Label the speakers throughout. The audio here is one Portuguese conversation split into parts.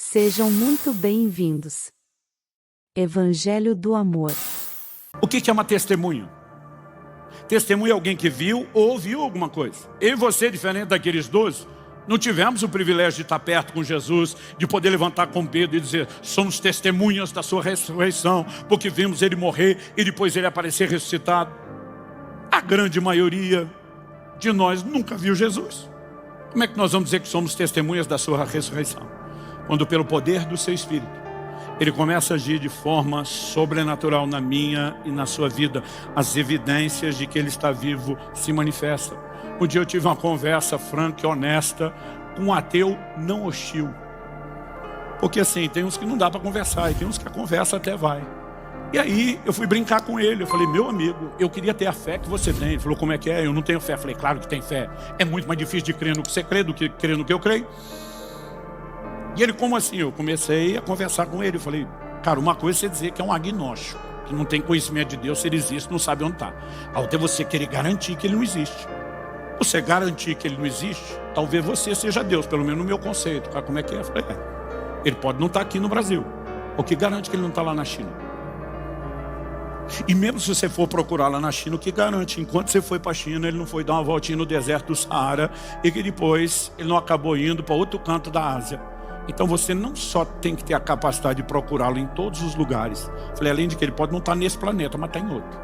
Speaker 1: Sejam muito bem-vindos. Evangelho do Amor.
Speaker 2: O que é uma testemunha? Testemunha é alguém que viu ou ouviu alguma coisa. Eu e você, diferente daqueles 12, não tivemos o privilégio de estar perto com Jesus, de poder levantar com Pedro e dizer: somos testemunhas da sua ressurreição, porque vimos ele morrer e depois ele aparecer ressuscitado. A grande maioria de nós nunca viu Jesus. Como é que nós vamos dizer que somos testemunhas da sua ressurreição? Quando pelo poder do seu Espírito, ele começa a agir de forma sobrenatural na minha e na sua vida. As evidências de que ele está vivo se manifestam. Um dia eu tive uma conversa franca e honesta com um ateu não hostil. Porque assim, tem uns que não dá para conversar e tem uns que a conversa até vai. E aí eu fui brincar com ele. Eu falei: meu amigo, eu queria ter a fé que você tem. Ele falou: como é que é? Eu não tenho fé. Eu falei: claro que tem fé. É muito mais difícil de crer no que você crê do que crer no que eu creio. E ele: como assim? Eu comecei a conversar com ele. Eu falei: cara, uma coisa é você dizer que é um agnóstico, que não tem conhecimento de Deus, se ele existe, não sabe onde está. A outra é você querer garantir que ele não existe. Você garantir que ele não existe, talvez você seja Deus, pelo menos no meu conceito. Cara, como é que é? Eu falei: ele pode não estar aqui no Brasil. O que garante que ele não está lá na China? E mesmo se você for procurar lá na China, o que garante? Enquanto você foi para a China, ele não foi dar uma voltinha no deserto do Saara e que depois ele não acabou indo para outro canto da Ásia. Então você não só tem que ter a capacidade de procurá-lo em todos os lugares. Falei: além de que ele pode não estar nesse planeta, mas está em outro.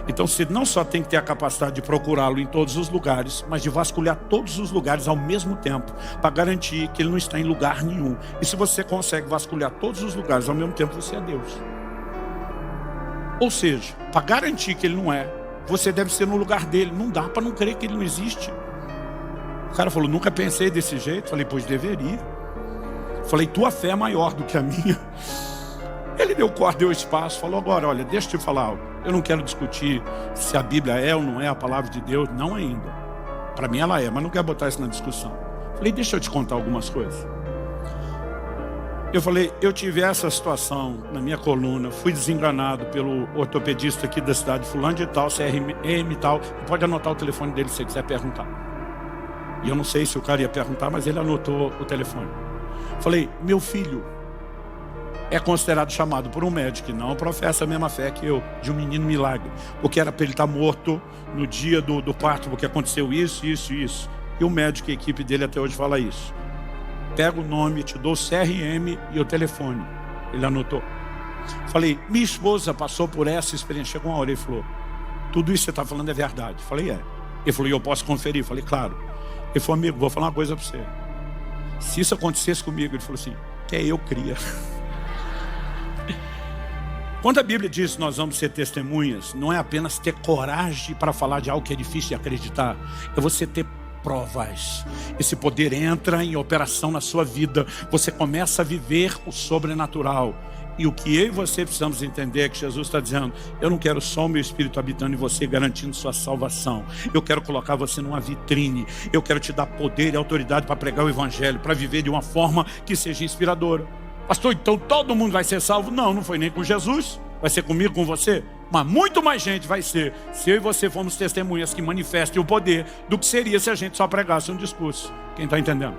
Speaker 2: Então você não só tem que ter a capacidade de procurá-lo em todos os lugares, mas de vasculhar todos os lugares ao mesmo tempo, para garantir que ele não está em lugar nenhum. E se você consegue vasculhar todos os lugares ao mesmo tempo, você é Deus. Ou seja, para garantir que ele não é, você deve ser no lugar dele. Não dá para não crer que ele não existe. O cara falou: nunca pensei desse jeito. Falei: pois deveria. Falei: tua fé é maior do que a minha. Ele deu corda, deu espaço, falou: agora, olha, deixa eu te falar algo. Eu não quero discutir se a Bíblia é ou não é a palavra de Deus, não ainda. Para mim ela é, mas não quero botar isso na discussão. Falei: deixa eu te contar algumas coisas. Eu falei: eu tive essa situação na minha coluna, fui desenganado pelo ortopedista aqui da cidade, fulano de tal, CRM e tal. Pode anotar o telefone dele se você quiser perguntar. E eu não sei se o cara ia perguntar, mas ele anotou o telefone. Falei: meu filho é considerado chamado por um médico que não professa a mesma fé que eu, de um menino milagre, porque era para ele estar morto no dia do parto, porque aconteceu isso, isso e isso. E o médico e a equipe dele até hoje fala isso. Pega o nome, te dou o CRM e o telefone. Ele anotou. Falei: minha esposa passou por essa experiência. Chegou uma hora e falou: tudo isso que você está falando é verdade? Falei: é. Ele falou: e eu posso conferir? Falei: claro. Ele falou: amigo, vou falar uma coisa para você. Se isso acontecesse comigo, ele falou assim: que eu cria. Quando a Bíblia diz que nós vamos ser testemunhas, não é apenas ter coragem para falar de algo que é difícil de acreditar, é você ter provas. Esse poder entra em operação na sua vida, você começa a viver o sobrenatural. E o que eu e você precisamos entender é que Jesus está dizendo: eu não quero só o meu Espírito habitando em você, garantindo sua salvação. Eu quero colocar você numa vitrine. Eu quero te dar poder e autoridade para pregar o Evangelho, para viver de uma forma que seja inspiradora. Pastor, então todo mundo vai ser salvo? Não, não foi nem com Jesus. Vai ser comigo, com você? Mas muito mais gente vai ser, se eu e você formos testemunhas que manifestem o poder, do que seria se a gente só pregasse um discurso. Quem está entendendo?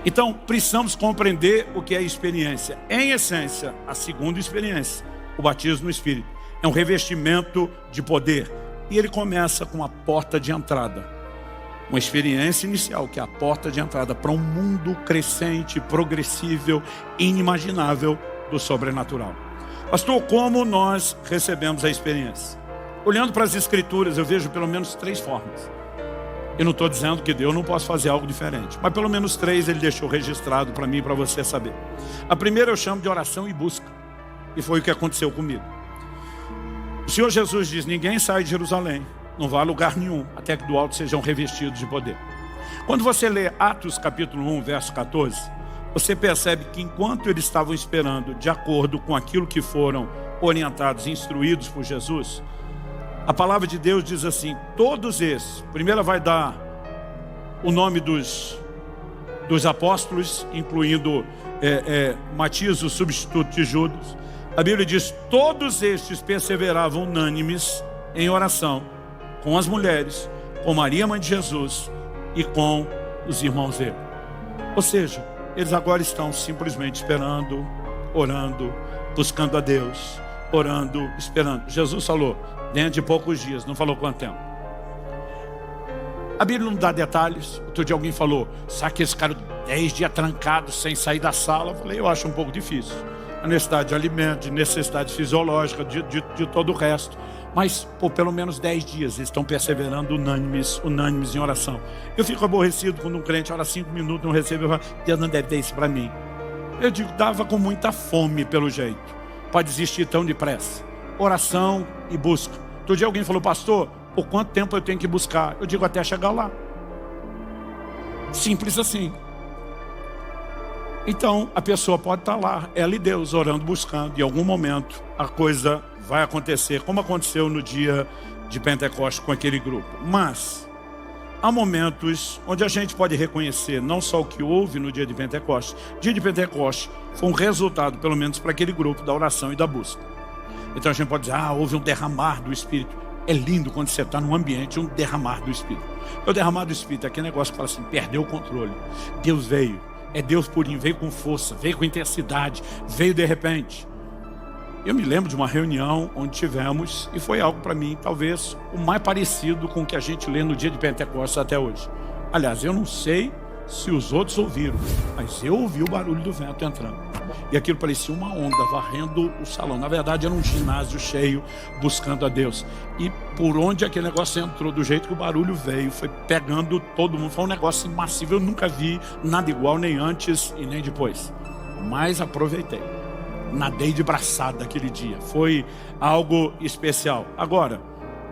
Speaker 2: Então, precisamos compreender o que é experiência. Em essência, a segunda experiência, o batismo no Espírito, é um revestimento de poder. E ele começa com a porta de entrada. Uma experiência inicial, que é a porta de entrada para um mundo crescente, progressível, inimaginável do sobrenatural. Pastor, como nós recebemos a experiência? Olhando para as Escrituras, eu vejo pelo menos 3 formas. Eu não estou dizendo que Deus não possa fazer algo diferente, mas pelo menos 3 ele deixou registrado para mim e para você saber. A primeira eu chamo de oração e busca, e foi o que aconteceu comigo. O Senhor Jesus diz: ninguém sai de Jerusalém, não vá a lugar nenhum, até que do alto sejam revestidos de poder. Quando você lê Atos capítulo 1, verso 14, você percebe que enquanto eles estavam esperando, de acordo com aquilo que foram orientados, instruídos por Jesus, a palavra de Deus diz assim: todos esses, primeiro vai dar o nome dos apóstolos, incluindo Matias, o substituto de Judas. A Bíblia diz: todos estes perseveravam unânimes em oração, com as mulheres, com Maria, mãe de Jesus, e com os irmãos dele. Ou seja, Eles agora estão simplesmente esperando, orando, buscando a Deus, orando, esperando. Jesus falou, dentro de poucos dias, não falou quanto tempo. A Bíblia não dá detalhes. Outro dia alguém falou, sabe que eles ficaram 10 dias trancados sem sair da sala? Eu falei, eu acho um pouco difícil. A necessidade de alimento, de necessidade fisiológica, de todo o resto. Mas por pelo menos 10 dias eles estão perseverando unânimes em oração. Eu fico aborrecido quando um crente ora 5 minutos, não recebe, eu falo, Deus não deve ter isso para mim. Eu digo, dava com muita fome pelo jeito. Pode desistir tão depressa. Oração e busca. Outro dia alguém falou, pastor, por quanto tempo eu tenho que buscar? Eu digo, até chegar lá. Simples assim. Então, a pessoa pode estar lá, ela e Deus, orando, buscando. Em algum momento, a coisa vai acontecer, como aconteceu no dia de Pentecostes com aquele grupo. Mas, há momentos onde a gente pode reconhecer não só o que houve no dia de Pentecostes. O dia de Pentecostes foi um resultado, pelo menos para aquele grupo, da oração e da busca. Então a gente pode dizer, houve um derramar do Espírito. É lindo quando você está num ambiente, um derramar do Espírito. O derramar do Espírito é aquele negócio que fala assim, perdeu o controle. Deus veio, é Deus purinho, veio com força, veio com intensidade, veio de repente. Eu me lembro de uma reunião onde tivemos, e foi algo para mim, talvez, o mais parecido com o que a gente lê no dia de Pentecostes até hoje. Aliás, eu não sei se os outros ouviram, mas eu ouvi o barulho do vento entrando. E aquilo parecia uma onda varrendo o salão. Na verdade, era um ginásio cheio, buscando a Deus. E por onde aquele negócio entrou, do jeito que o barulho veio, foi pegando todo mundo. Foi um negócio massivo. Eu nunca vi nada igual, nem antes e nem depois. Mas aproveitei. Nadei de braçada aquele dia. Foi algo especial. Agora,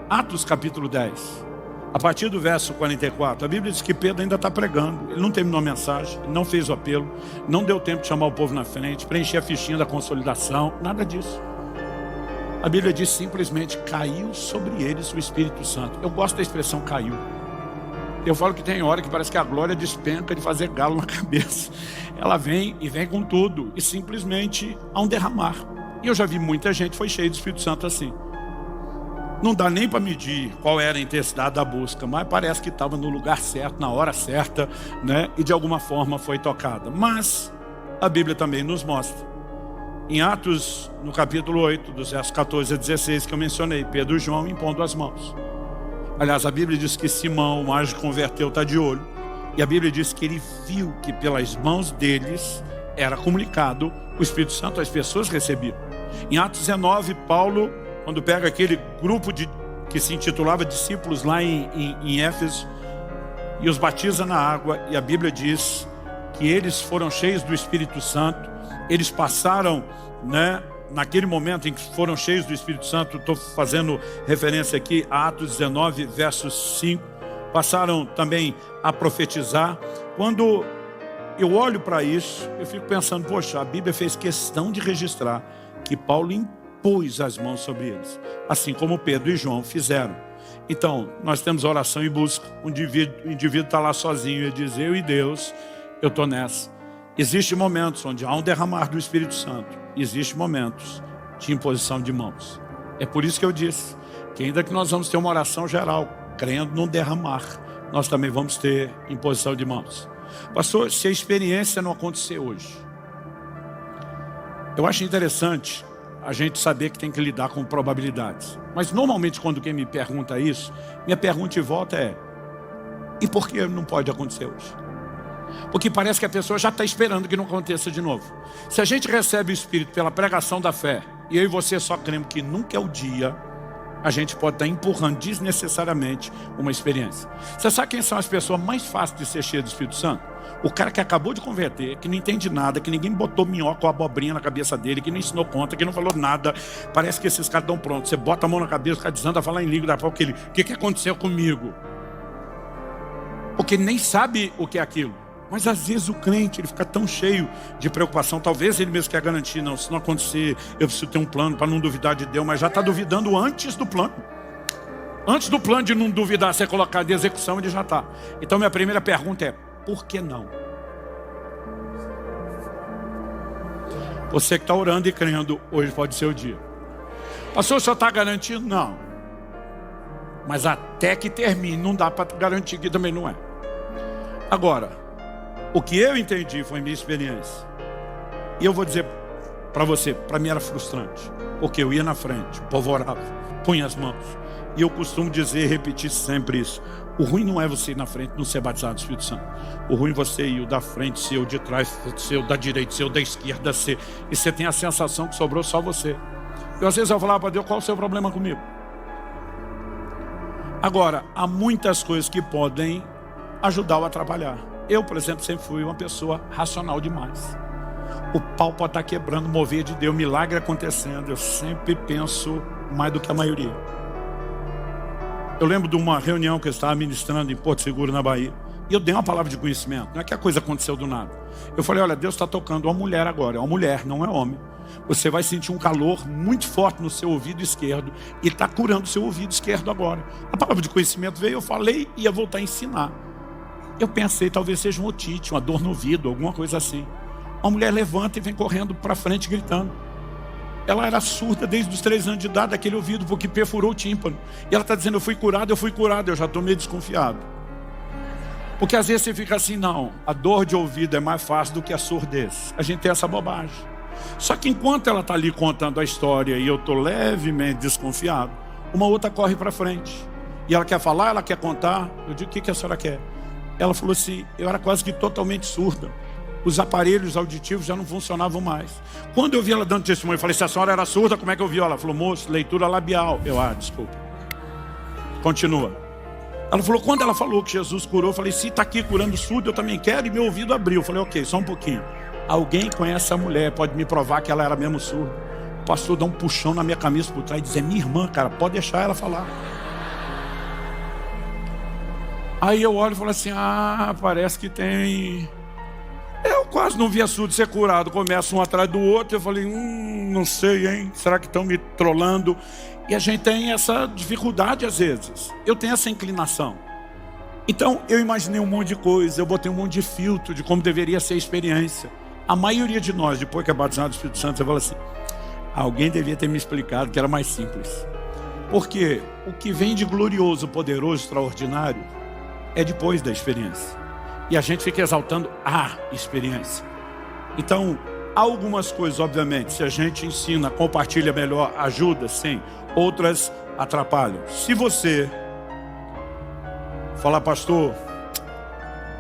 Speaker 2: Atos capítulo 10. A partir do verso 44, a Bíblia diz que Pedro ainda está pregando. Ele não terminou a mensagem, não fez o apelo, não deu tempo de chamar o povo na frente, preencher a fichinha da consolidação, nada disso. A Bíblia diz simplesmente, caiu sobre eles o Espírito Santo. Eu gosto da expressão caiu. Eu falo que tem hora que parece que a glória despenca de fazer galo na cabeça. Ela vem e vem com tudo, e simplesmente há um derramar. E eu já vi muita gente foi cheia do Espírito Santo assim. Não dá nem para medir qual era a intensidade da busca, mas parece que estava no lugar certo, na hora certa, né? E de alguma forma foi tocada. Mas a Bíblia também nos mostra. Em Atos, no capítulo 8, dos versos 14 a 16, que eu mencionei, Pedro e João impondo as mãos. Aliás, a Bíblia diz que Simão, o anjo que converteu, está de olho. E a Bíblia diz que ele viu que pelas mãos deles era comunicado o Espírito Santo, as pessoas recebiam. Em Atos 19, Paulo, quando pega aquele grupo que se intitulava discípulos lá em Éfeso, e os batiza na água, e a Bíblia diz que eles foram cheios do Espírito Santo, eles passaram, né, naquele momento em que foram cheios do Espírito Santo, estou fazendo referência aqui a Atos 19, verso 5, passaram também a profetizar. Quando eu olho para isso, eu fico pensando, poxa, a Bíblia fez questão de registrar que Paulo impôs as mãos sobre eles, assim como Pedro e João fizeram. Então, nós temos oração e busca. O indivíduo está lá sozinho e diz, eu e Deus, eu estou nessa. Existem momentos onde há um derramar do Espírito Santo. Existem momentos de imposição de mãos. É por isso que eu disse que ainda que nós vamos ter uma oração geral, crendo num derramar, nós também vamos ter imposição de mãos. Pastor, se a experiência não acontecer hoje, eu acho interessante a gente saber que tem que lidar com probabilidades. Mas normalmente quando quem me pergunta isso, minha pergunta de volta é, e por que não pode acontecer hoje? Porque parece que a pessoa já está esperando que não aconteça de novo. Se a gente recebe o Espírito pela pregação da fé, e eu e você só cremos que nunca é o dia, a gente pode estar empurrando desnecessariamente uma experiência. Você sabe quem são as pessoas mais fáceis de ser cheias do Espírito Santo? O cara que acabou de converter, que não entende nada, que ninguém botou minhoca ou abobrinha na cabeça dele, que não ensinou conta, que não falou nada. Parece que esses caras estão prontos. Você bota a mão na cabeça, o cara desanda a falar em língua, o que aconteceu comigo? Porque nem sabe o que é aquilo. Mas às vezes o crente, ele fica tão cheio de preocupação, talvez ele mesmo quer garantir, não, se não acontecer, eu preciso ter um plano para não duvidar de Deus, mas já está duvidando antes do plano. Antes do plano de não duvidar, ser colocado em execução, ele já está. Então minha primeira pergunta é, por que não? Você que está orando e crendo, hoje pode ser o dia. Pastor, o senhor está garantindo? Não. Mas até que termine, não dá para garantir que também não é. Agora, O que eu entendi foi minha experiência. E eu vou dizer para você, para mim era frustrante. Porque eu ia na frente, o povo orava, punha as mãos. E eu costumo dizer e repetir sempre isso. O ruim não é você ir na frente, não ser batizado do Espírito Santo. O ruim é você ir o da frente, ser o de trás, ser o da direita, ser o da esquerda, ser. E você tem a sensação que sobrou só você. Eu às vezes eu falava para Deus, qual é o seu problema comigo? Agora, há muitas coisas que podem ajudar ou atrapalhar. Eu, por exemplo, sempre fui uma pessoa racional demais. O pau pode estar quebrando, mover de Deus, milagre acontecendo. Eu sempre penso mais do que a maioria. Eu lembro de uma reunião que eu estava ministrando em Porto Seguro, na Bahia. E eu dei uma palavra de conhecimento. Não é que a coisa aconteceu do nada. Eu falei, olha, Deus está tocando uma mulher agora. É uma mulher, não é homem. Você vai sentir um calor muito forte no seu ouvido esquerdo. E está curando o seu ouvido esquerdo agora. A palavra de conhecimento veio, eu falei e ia voltar a ensinar. Eu pensei, talvez seja um otite, uma dor no ouvido, alguma coisa assim. Uma mulher levanta e vem correndo para frente gritando. Ela era surda desde os 3 anos de idade, daquele ouvido, porque perfurou o tímpano. E ela está dizendo, eu fui curado, eu já estou meio desconfiado. Porque às vezes você fica assim, não, a dor de ouvido é mais fácil do que a surdez. A gente tem essa bobagem. Só que enquanto ela está ali contando a história e eu estou levemente desconfiado, uma outra corre para frente. E ela quer falar, ela quer contar. Eu digo, o que a senhora quer? Ela falou assim, eu era quase que totalmente surda. Os aparelhos auditivos já não funcionavam mais. Quando eu vi ela dando testemunho, eu falei, se a senhora era surda, como é que eu vi? Ela falou, moço, leitura labial. Eu, desculpa. Continua. Ela falou, quando ela falou que Jesus curou, eu falei, se está aqui curando surdo, eu também quero, e meu ouvido abriu. Eu falei, ok, só um pouquinho. Alguém conhece a mulher, pode me provar que ela era mesmo surda. O pastor dá um puxão na minha camisa por trás e diz, é minha irmã, cara, pode deixar ela falar. Aí eu olho e falo assim, parece que tem... Eu quase não via surdo ser curado. Começa um atrás do outro. Eu falei, não sei, hein? Será que estão me trolando? E a gente tem essa dificuldade às vezes. Eu tenho essa inclinação. Então eu imaginei um monte de coisa. Eu botei um monte de filtro de como deveria ser a experiência. A maioria de nós, depois que é batizado do Espírito Santo, você fala assim, alguém devia ter me explicado que era mais simples. Porque o que vem de glorioso, poderoso, extraordinário é depois da experiência. E a gente fica exaltando a experiência. Então, há algumas coisas, obviamente, se a gente ensina, compartilha melhor, ajuda, sim. Outras atrapalham. Se você falar, pastor,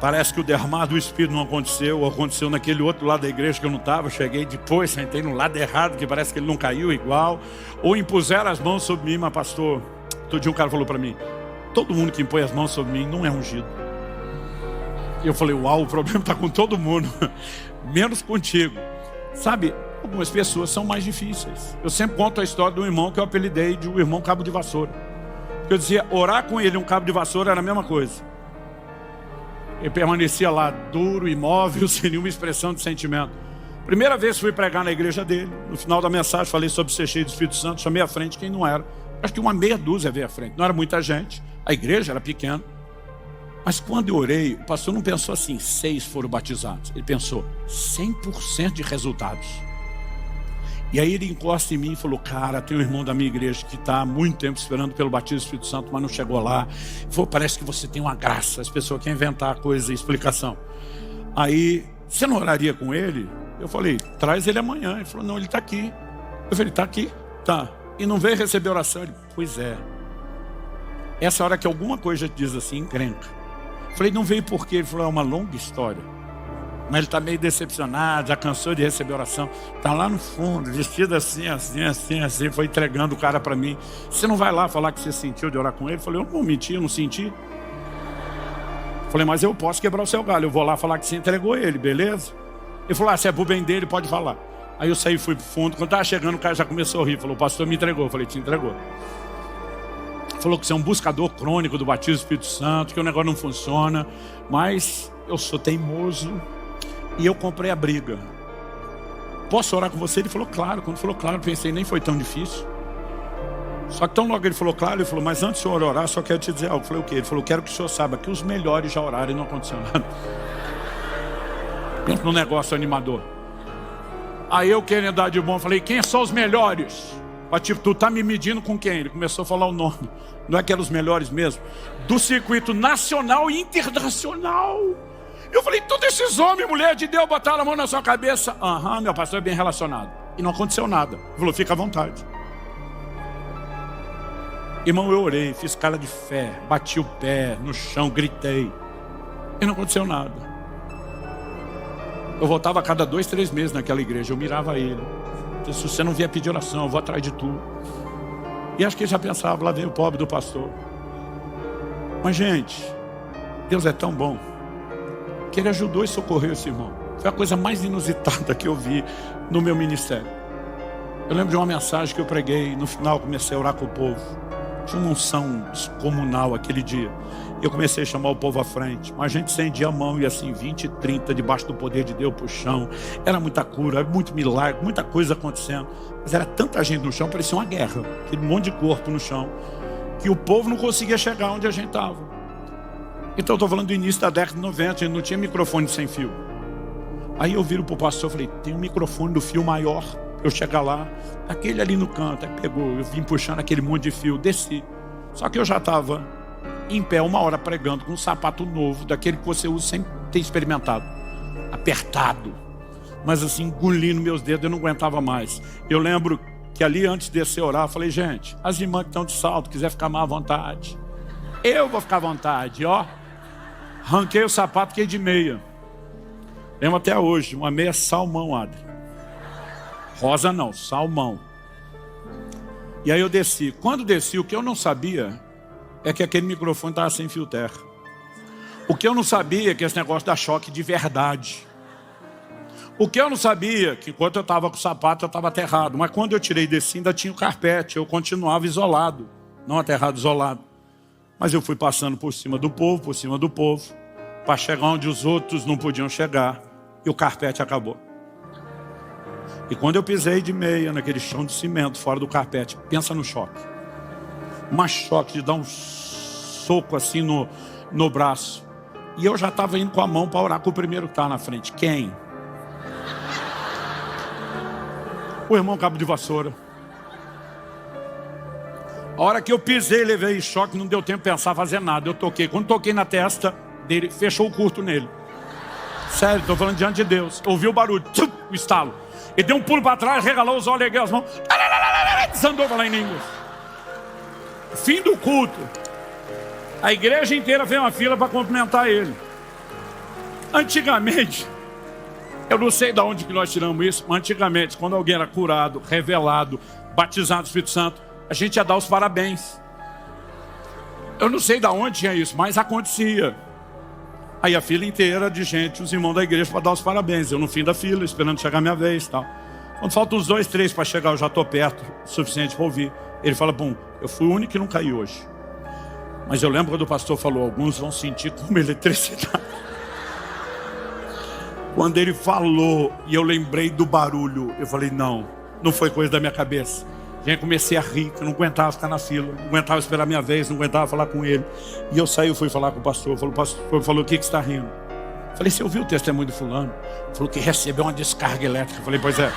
Speaker 2: parece que o derramar do Espírito não aconteceu, ou aconteceu naquele outro lado da igreja que eu não estava, cheguei depois, sentei no lado errado, que parece que ele não caiu igual, ou impuseram as mãos sobre mim, mas pastor, todo dia um cara falou para mim, todo mundo que impõe as mãos sobre mim não é ungido. E eu falei, uau, o problema está com todo mundo, menos contigo. Sabe, algumas pessoas são mais difíceis. Eu sempre conto a história de um irmão que eu apelidei de um irmão cabo de vassoura. Porque eu dizia, orar com ele um cabo de vassoura era a mesma coisa. Ele permanecia lá duro, imóvel, sem nenhuma expressão de sentimento. Primeira vez que fui pregar na igreja dele, no final da mensagem falei sobre ser cheio do Espírito Santo, chamei à frente quem não era. Acho que uma meia dúzia veio à frente, não era muita gente, a igreja era pequena. Mas quando eu orei, o pastor não pensou assim, 6 foram batizados. Ele pensou, 100% de resultados. E aí ele encosta em mim e falou, cara, tem um irmão da minha igreja que está há muito tempo esperando pelo batismo do Espírito Santo, mas não chegou lá. Ele falou, parece que você tem uma graça. As pessoas querem inventar coisa e explicação. Aí, você não oraria com ele? Eu falei, traz ele amanhã. Ele falou, não, ele está aqui. Eu falei, está aqui? Tá. E não veio receber oração? Ele, pois é. Essa hora que alguma coisa te diz assim, encrenca. Falei, não veio por quê? Ele falou, é uma longa história. Mas ele está meio decepcionado, já cansou de receber oração. Está lá no fundo, vestido assim. Foi entregando o cara para mim. Você não vai lá falar que você sentiu de orar com ele? Eu falei, eu não menti, eu não senti. Falei, mas eu posso quebrar o seu galho. Eu vou lá falar que você entregou ele, beleza? Ele falou, se é pro bem dele, pode falar. Aí eu saí, fui pro fundo. Quando estava chegando, o cara já começou a rir. Falou, o pastor me entregou. Eu falei, te entregou. Falou que você é um buscador crônico do batismo do Espírito Santo, que o negócio não funciona, mas eu sou teimoso e eu comprei a briga. Posso orar com você? Ele falou, claro. Quando falou claro, eu pensei, nem foi tão difícil. Só que tão logo ele falou, claro, ele falou, mas antes do senhor orar, só quero te dizer algo. Eu falei, o quê? Ele falou, quero que o senhor saiba que os melhores já oraram e não aconteceu nada. Pensa num negócio animador. Aí eu querendo dar de bom, falei, quem são os melhores? Tipo, tu tá me medindo com quem? Ele começou a falar o nome. Não é que eram os melhores mesmo? Do circuito nacional e internacional. Eu falei, todos esses homens, mulher de Deus, botaram a mão na sua cabeça. Aham, meu pastor é bem relacionado. E não aconteceu nada. Ele falou, fica à vontade. Irmão, eu orei, fiz cara de fé, bati o pé no chão, gritei. E não aconteceu nada. Eu voltava a cada 2, 3 meses naquela igreja, eu mirava ele. Se você não vier pedir oração, eu vou atrás de tu. E acho que ele já pensava, lá vem o pobre do pastor. Mas gente, Deus é tão bom, que Ele ajudou e socorreu esse irmão. Foi a coisa mais inusitada que eu vi no meu ministério. Eu lembro de uma mensagem que eu preguei, no final comecei a orar com o povo. Tinha uma unção descomunal aquele dia. E eu comecei a chamar o povo à frente. Mas a gente estendia a mão e assim, 20, 30, debaixo do poder de Deus pro chão. Era muita cura, muito milagre, muita coisa acontecendo. Mas era tanta gente no chão, parecia uma guerra. Aquele monte de corpo no chão. Que o povo não conseguia chegar onde a gente estava. Então eu estou falando do início da década de 90, a gente não tinha microfone sem fio. Aí eu viro pro pastor e falei, tem um microfone do fio maior. Eu chegar lá, aquele ali no canto, aí pegou, eu vim puxando aquele monte de fio, desci. Só que eu já estava em pé 1 hora pregando com um sapato novo, daquele que você usa sem ter experimentado. Apertado. Mas assim, engolindo meus dedos, eu não aguentava mais. Eu lembro que ali antes de descer orar, eu falei, gente, as irmãs que estão de salto, quiser ficar mais à vontade. Eu vou ficar à vontade, ó. Arranquei o sapato, fiquei de meia. Lembro até hoje, uma meia salmão, Adri. Rosa não, salmão. E aí eu desci. Quando desci, o que eu não sabia é que aquele microfone estava sem fio terra. O que eu não sabia é que esse negócio dá choque de verdade. O que eu não sabia é que enquanto eu estava com o sapato, eu estava aterrado. Mas quando eu tirei e desci, ainda tinha o carpete. Eu continuava isolado. Não aterrado, isolado. Mas eu fui passando por cima do povo, para chegar onde os outros não podiam chegar. E o carpete acabou. E quando eu pisei de meia naquele chão de cimento, fora do carpete, pensa no choque. Um choque de dar um soco assim no braço. E eu já estava indo com a mão para orar com o primeiro que estava na frente. Quem? O irmão Cabo de Vassoura. A hora que eu pisei, levei choque, não deu tempo de pensar, fazer nada. Eu toquei. Quando toquei na testa dele, fechou o curto nele. Sério, estou falando diante de Deus. Ouvi o barulho, o estalo. Ele deu um pulo para trás, regalou os olhos, ergueu as mãos. Desandou lá em línguas. Fim do culto. A igreja inteira fez uma fila para cumprimentar ele. Antigamente, eu não sei de onde que nós tiramos isso, mas antigamente, quando alguém era curado, revelado, batizado no Espírito Santo, a gente ia dar os parabéns. Eu não sei de onde tinha isso, mas acontecia. Aí a fila inteira de gente, os irmãos da igreja, para dar os parabéns. Eu no fim da fila, esperando chegar a minha vez e tal. Quando faltam uns 2, 3 para chegar, eu já estou perto, o suficiente para ouvir. Ele fala, bom, eu fui o único que não caí hoje. Mas eu lembro quando o pastor falou, alguns vão sentir como eletricidade. Quando ele falou, e eu lembrei do barulho, eu falei, não foi coisa da minha cabeça. Já comecei a rir, eu não aguentava ficar na fila, não aguentava esperar a minha vez, não aguentava falar com ele. E eu saí, fui falar com o pastor. O pastor falou, o que você está rindo? Eu falei, você ouviu o testemunho do fulano? Ele falou que recebeu uma descarga elétrica. Eu falei, pois é.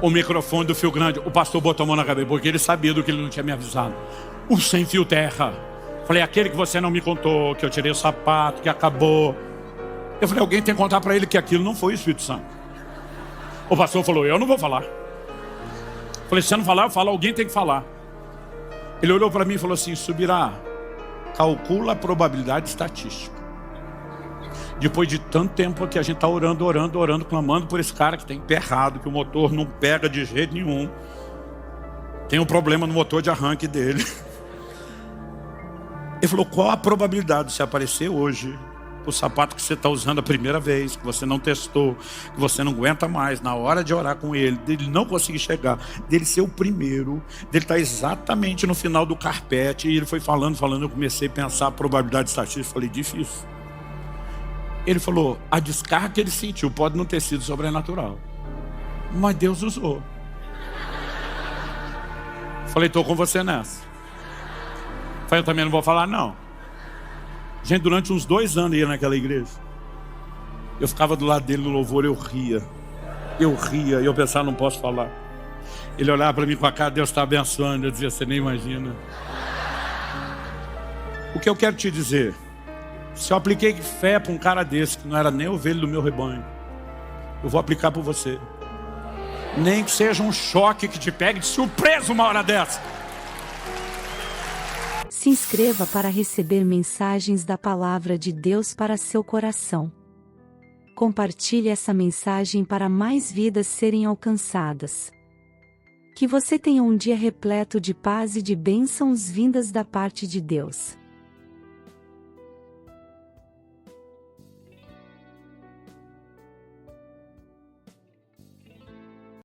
Speaker 2: O microfone do fio grande, o pastor botou a mão na cabeça, porque ele sabia do que ele não tinha me avisado. O sem fio terra. Eu falei, aquele que você não me contou, que eu tirei o sapato, que acabou. Eu falei, alguém tem que contar para ele que aquilo não foi o Espírito Santo. O pastor falou, eu não vou falar. Eu falei, se você não falar, eu falo, alguém tem que falar. Ele olhou para mim e falou assim, Subirá, calcula a probabilidade estatística. Depois de tanto tempo que a gente está orando, clamando por esse cara que tem emperrado, que o motor não pega de jeito nenhum. Tem um problema no motor de arranque dele. Ele falou, qual a probabilidade de você aparecer hoje? O sapato que você está usando a primeira vez, que você não testou, que você não aguenta mais, na hora de orar com ele, dele não conseguir chegar, dele ser o primeiro, dele estar exatamente no final do carpete, e ele foi falando, eu comecei a pensar a probabilidade estatística, falei, difícil. Ele falou, a descarga que ele sentiu pode não ter sido sobrenatural, mas Deus usou. Falei, estou com você nessa. Falei, eu também não vou falar não. Gente, durante uns 2 anos ia naquela igreja. Eu ficava do lado dele no louvor, eu ria. E eu pensava, não posso falar. Ele olhava para mim com a cara, Deus está abençoando. Eu dizia, você nem imagina. O que eu quero te dizer, se eu apliquei fé para um cara desse, que não era nem ovelha do meu rebanho, eu vou aplicar para você. Nem que seja um choque que te pegue de surpresa uma hora dessa.
Speaker 1: Se inscreva para receber mensagens da Palavra de Deus para seu coração. Compartilhe essa mensagem para mais vidas serem alcançadas. Que você tenha um dia repleto de paz e de bênçãos vindas da parte de Deus.